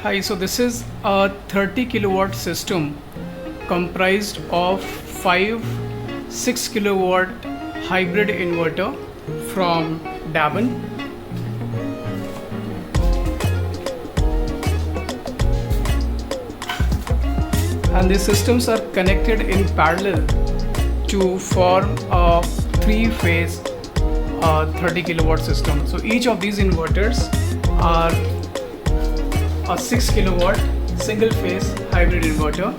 Hi, so this is a 30 kilowatt system comprised of 5 6 kilowatt hybrid inverter from Dabun. And these systems are connected in parallel to form a 3-phase 30 kilowatt system. So each of these inverters are a 6 kilowatt single phase hybrid inverter.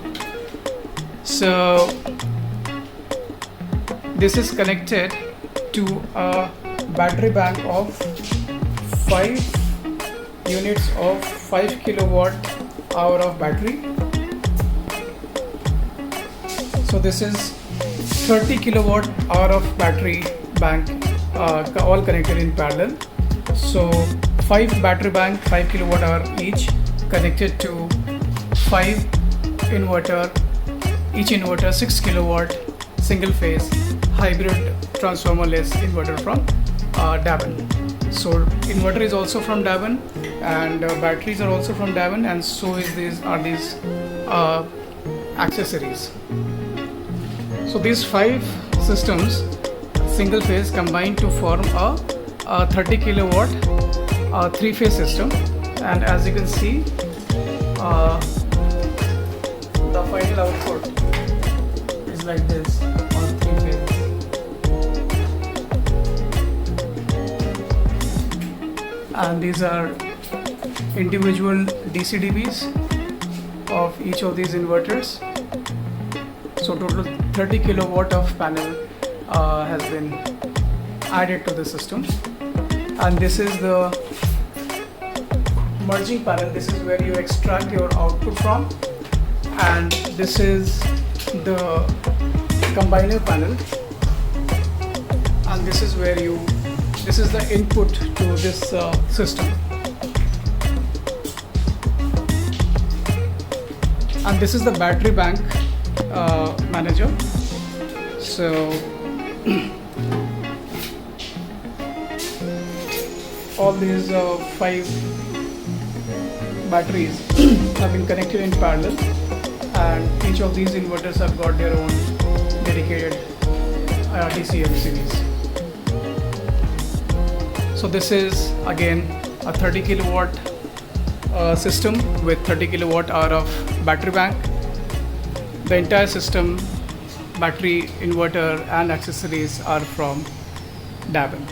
So this is connected to a battery bank of 5 units of 5 kilowatt hour of battery. So this is 30 kilowatt hour of battery bank, all connected in parallel. So 5 battery bank, 5 kilowatt hour each, connected to 5 inverter, each inverter 6 kilowatt single phase hybrid transformerless inverter from Dabun. So inverter is also from Dabun, and batteries are also from Dabun, and so is these accessories. So these 5 systems single phase combined to form a 30 kilowatt 3-phase system, and as you can see, the final output is like this on 3 phases. And these are individual DC-DBs of each of these inverters. So total 30 kilowatt of panel has been added to the system. And this is the merging panel. This is where you extract your output from, and this is the combiner panel, and this is where this is the input to this system, and this is the battery bank manager. So all these 5 batteries have been connected in parallel, and each of these inverters have got their own dedicated DC MCBs. So this is again a 30 kilowatt system with 30 kilowatt hour of battery bank. The entire system, battery, inverter and accessories are from Dabun.